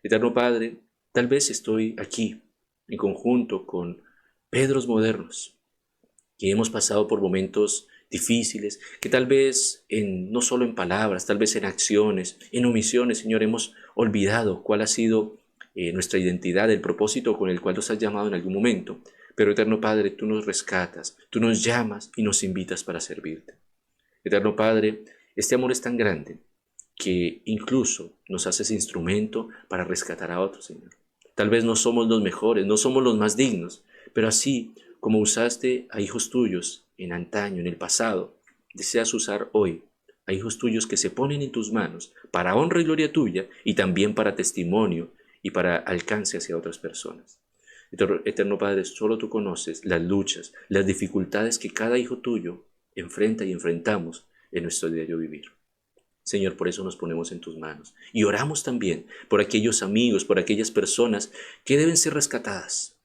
Speaker 3: Eterno Padre, tal vez estoy aquí en conjunto con Pedros modernos que hemos pasado por momentos difíciles, que tal vez no solo en palabras, tal vez en acciones, en omisiones, Señor, hemos olvidado cuál ha sido nuestra identidad, el propósito con el cual nos has llamado en algún momento. Pero eterno Padre, tú nos rescatas, tú nos llamas y nos invitas para servirte. Eterno Padre, este amor es tan grande que incluso nos haces instrumento para rescatar a otros, Señor. Tal vez no somos los mejores, no somos los más dignos, pero así como usaste a hijos tuyos en antaño, en el pasado, deseas usar hoy a hijos tuyos que se ponen en tus manos para honra y gloria tuya y también para testimonio y para alcance hacia otras personas. Eterno Padre, solo tú conoces las luchas, las dificultades que cada hijo tuyo enfrenta y enfrentamos en nuestro diario vivir. Señor, por eso nos ponemos en tus manos y oramos también por aquellos amigos, por aquellas personas que deben ser rescatadas.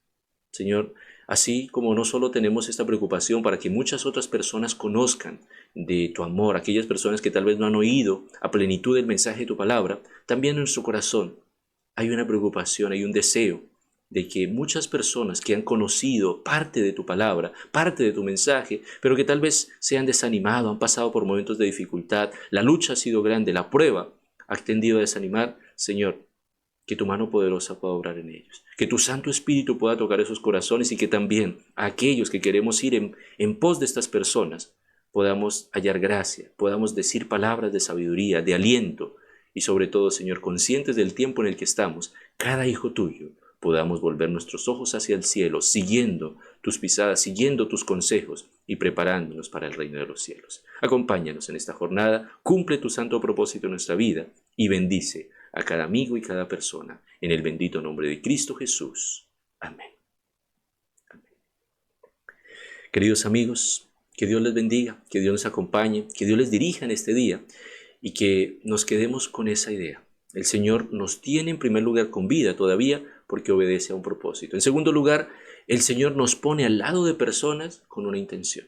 Speaker 3: Señor, así como no solo tenemos esta preocupación para que muchas otras personas conozcan de tu amor, aquellas personas que tal vez no han oído a plenitud el mensaje de tu palabra, también en nuestro corazón hay una preocupación, hay un deseo de que muchas personas que han conocido parte de tu palabra, parte de tu mensaje, pero que tal vez se han desanimado, han pasado por momentos de dificultad, la lucha ha sido grande, la prueba ha tendido a desanimar, Señor, que tu mano poderosa pueda obrar en ellos, que tu Santo Espíritu pueda tocar esos corazones y que también a aquellos que queremos ir en pos de estas personas podamos hallar gracia, podamos decir palabras de sabiduría, de aliento y sobre todo, Señor, conscientes del tiempo en el que estamos, cada hijo tuyo, podamos volver nuestros ojos hacia el cielo, siguiendo tus pisadas, siguiendo tus consejos y preparándonos para el reino de los cielos. Acompáñanos en esta jornada, cumple tu santo propósito en nuestra vida y bendice a cada amigo y cada persona, en el bendito nombre de Cristo Jesús. Amén. Amén. Queridos amigos, que Dios les bendiga, que Dios nos acompañe, que Dios les dirija en este día y que nos quedemos con esa idea. El Señor nos tiene en primer lugar con vida todavía porque obedece a un propósito. En segundo lugar, el Señor nos pone al lado de personas con una intención.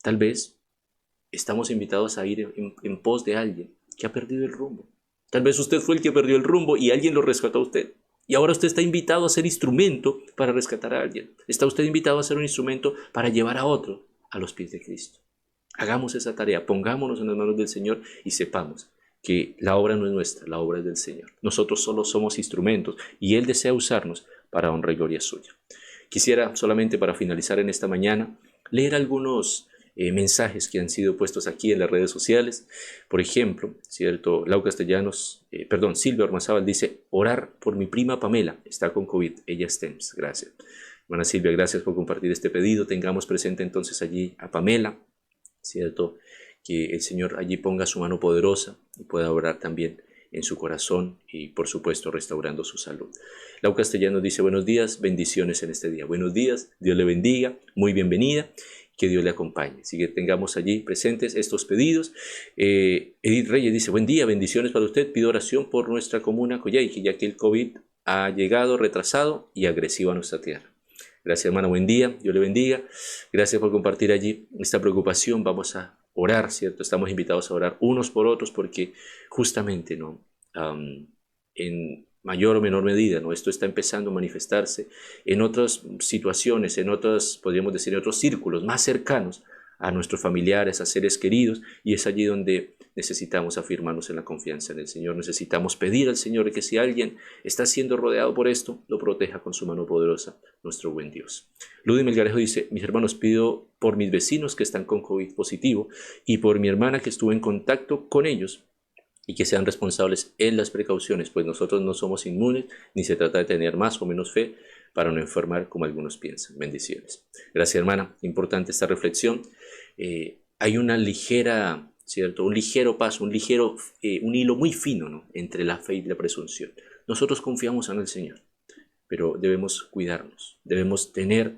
Speaker 3: Tal vez estamos invitados a ir en pos de alguien que ha perdido el rumbo. Tal vez usted fue el que perdió el rumbo y alguien lo rescató a usted. Y ahora usted está invitado a ser instrumento para rescatar a alguien. Está usted invitado a ser un instrumento para llevar a otro a los pies de Cristo. Hagamos esa tarea, pongámonos en las manos del Señor y sepamos que la obra no es nuestra, la obra es del Señor. Nosotros solo somos instrumentos y Él desea usarnos para honra y gloria suya. Quisiera solamente para finalizar en esta mañana leer algunos mensajes que han sido puestos aquí en las redes sociales. Por ejemplo, ¿cierto? Silvia Ormazábal dice: orar por mi prima Pamela, está con COVID, ella es TEMS. Gracias. Hermana Silvia, gracias por compartir este pedido. Tengamos presente entonces allí a Pamela, ¿cierto? Que el Señor allí ponga su mano poderosa y pueda obrar también en su corazón y por supuesto restaurando su salud. Lau Castellanos dice: buenos días, bendiciones en este día. Buenos días, Dios le bendiga, muy bienvenida, que Dios le acompañe. Así que tengamos allí presentes estos pedidos. Edith Reyes dice: buen día, bendiciones para usted, pido oración por nuestra comuna Coyhaique, ya que el COVID ha llegado retrasado y agresivo a nuestra tierra. Gracias, hermana, buen día, Dios le bendiga. Gracias por compartir allí esta preocupación. Vamos a orar, ¿cierto? Estamos invitados a orar unos por otros porque justamente, ¿no? En mayor o menor medida, ¿no? Esto está empezando a manifestarse en otras situaciones, en otras, podríamos decir, en otros círculos más cercanos a nuestros familiares, a seres queridos, y es allí donde necesitamos afirmarnos en la confianza en el Señor. Necesitamos pedir al Señor que si alguien está siendo rodeado por esto, lo proteja con su mano poderosa, nuestro buen Dios. Ludy Melgarejo dice: mis hermanos, pido por mis vecinos que están con COVID positivo y por mi hermana que estuvo en contacto con ellos y que sean responsables en las precauciones, pues nosotros no somos inmunes, ni se trata de tener más o menos fe para no enfermar como algunos piensan. Bendiciones. Gracias, hermana. Importante esta reflexión. Hay una ligera, ¿cierto? Un ligero paso, un hilo muy fino, ¿no? Entre la fe y la presunción. Nosotros confiamos en el Señor, pero debemos cuidarnos, debemos tener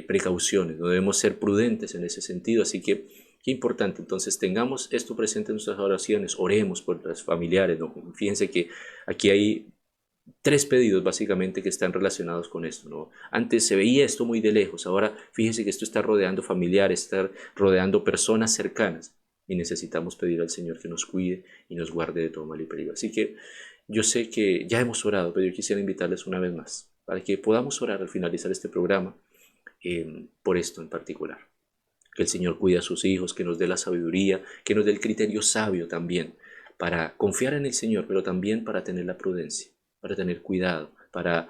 Speaker 3: precauciones, no debemos ser prudentes en ese sentido. Así que qué importante, entonces tengamos esto presente en nuestras oraciones, oremos por los familiares, ¿no? Fíjense que aquí hay 3 pedidos básicamente que están relacionados con esto, ¿no? Antes se veía esto muy de lejos, ahora fíjense que esto está rodeando familiares, está rodeando personas cercanas y necesitamos pedir al Señor que nos cuide y nos guarde de todo mal y peligro. Así que yo sé que ya hemos orado, pero yo quisiera invitarles una vez más para que podamos orar al finalizar este programa por esto en particular. Que el Señor cuide a sus hijos, que nos dé la sabiduría, que nos dé el criterio sabio también para confiar en el Señor, pero también para tener la prudencia, para tener cuidado, para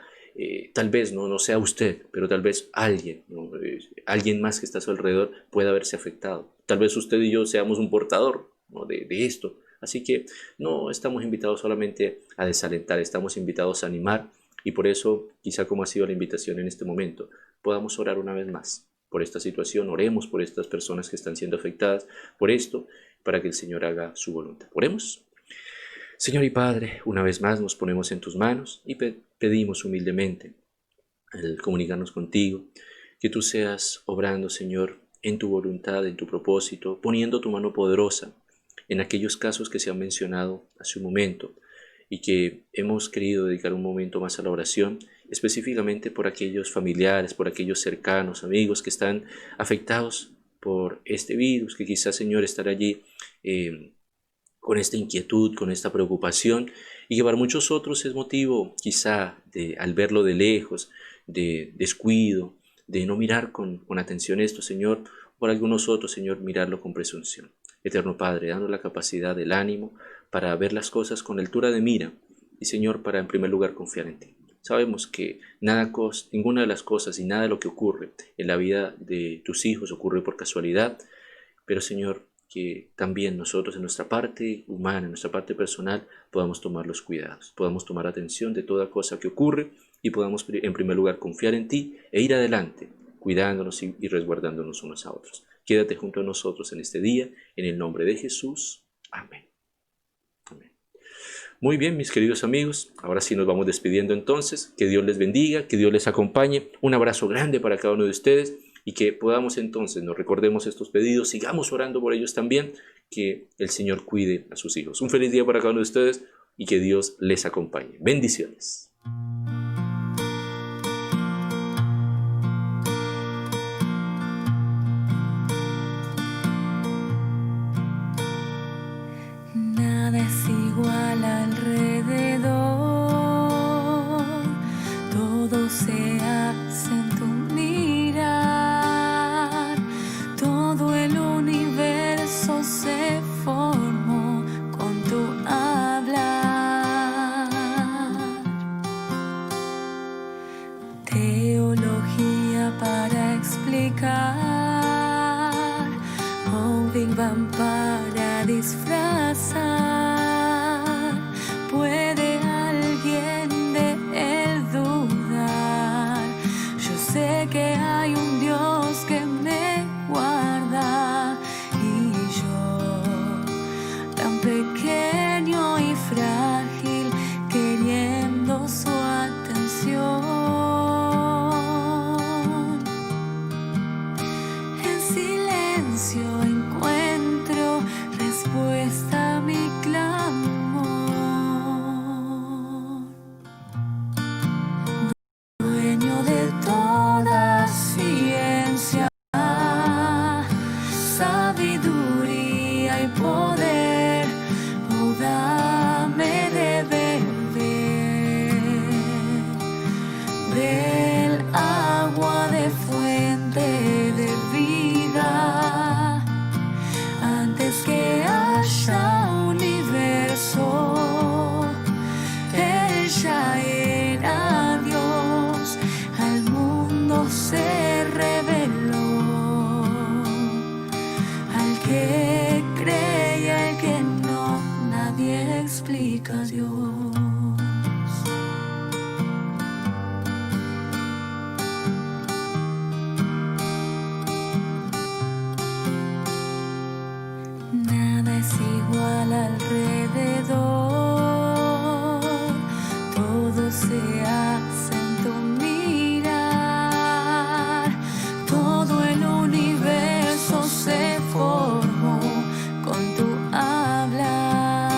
Speaker 3: tal vez no sea usted, pero tal vez alguien, ¿no? Alguien más que está a su alrededor pueda verse afectado. Tal vez usted y yo seamos un portador, ¿no? de esto. Así que no estamos invitados solamente a desalentar, estamos invitados a animar y por eso, quizá como ha sido la invitación en este momento, podamos orar una vez más por esta situación. Oremos por estas personas que están siendo afectadas por esto, para que el Señor haga su voluntad. Oremos. Señor y Padre, una vez más nos ponemos en tus manos y pedimos humildemente al comunicarnos contigo, que tú seas obrando, Señor, en tu voluntad, en tu propósito, poniendo tu mano poderosa en aquellos casos que se han mencionado hace un momento y que hemos querido dedicar un momento más a la oración, específicamente por aquellos familiares, por aquellos cercanos, amigos que están afectados por este virus, que quizás, Señor, estará allí con esta inquietud, con esta preocupación, y que para muchos otros es motivo quizá de, al verlo de lejos, de descuido, de no mirar con atención esto, Señor, por algunos otros, Señor, mirarlo con presunción. Eterno Padre, danos la capacidad del ánimo para ver las cosas con altura de mira y, Señor, para en primer lugar confiar en ti. Sabemos que ninguna de las cosas y nada de lo que ocurre en la vida de tus hijos ocurre por casualidad, pero, Señor, que también nosotros en nuestra parte humana, en nuestra parte personal, podamos tomar los cuidados, podamos tomar atención de toda cosa que ocurre y podamos en primer lugar confiar en ti e ir adelante, cuidándonos y resguardándonos unos a otros. Quédate junto a nosotros en este día, en el nombre de Jesús. Amén. Amén. Muy bien, mis queridos amigos, ahora sí nos vamos despidiendo entonces. Que Dios les bendiga, que Dios les acompañe. Un abrazo grande para cada uno de ustedes y que podamos entonces, nos recordemos estos pedidos, sigamos orando por ellos también, que el Señor cuide a sus hijos. Un feliz día para cada uno de ustedes y que Dios les acompañe. Bendiciones.
Speaker 2: Nada es igual alrededor, todo se hace en tu mirar, todo el universo se formó con tu hablar. Teología para explicar, un Big Bang para disfrazar. ¿Puede alguien de él dudar? Yo sé que hay un Dios que me guarda y yo, tan pequeño y frágil, queriendo su atención. En silencio encuentro respuesta a mi clamor. Dueño de toda ciencia, sabiduría y poder, oh, dame de beber del agua de fuente de vida. Antes que haya universo, Él ya era Dios, al mundo se reveló. Al que cree y al que no, nadie explica a Dios. Nada es igual alrededor, todo se hace en tu mirar, todo el universo se formó con tu hablar.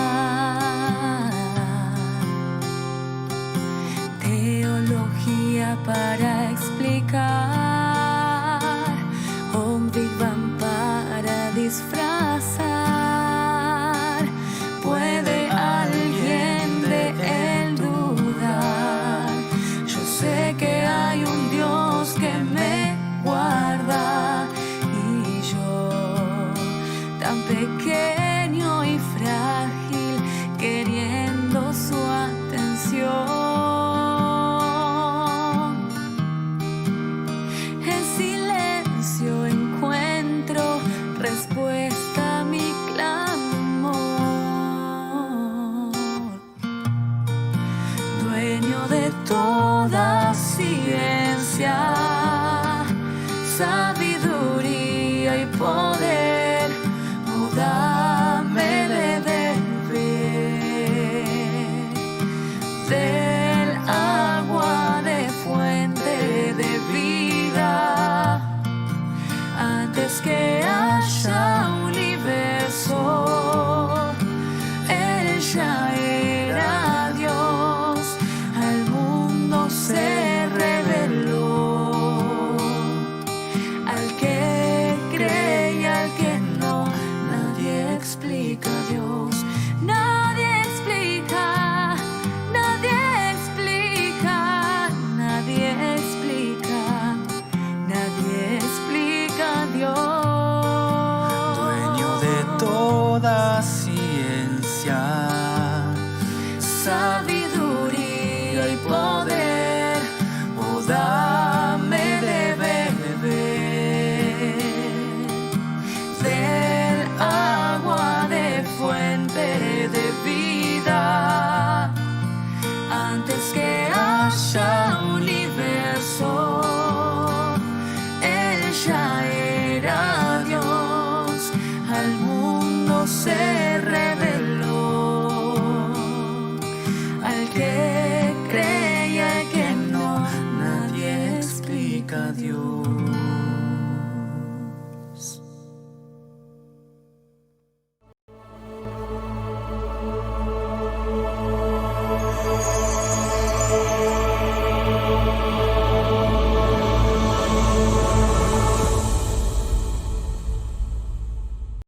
Speaker 2: Teología para explicar.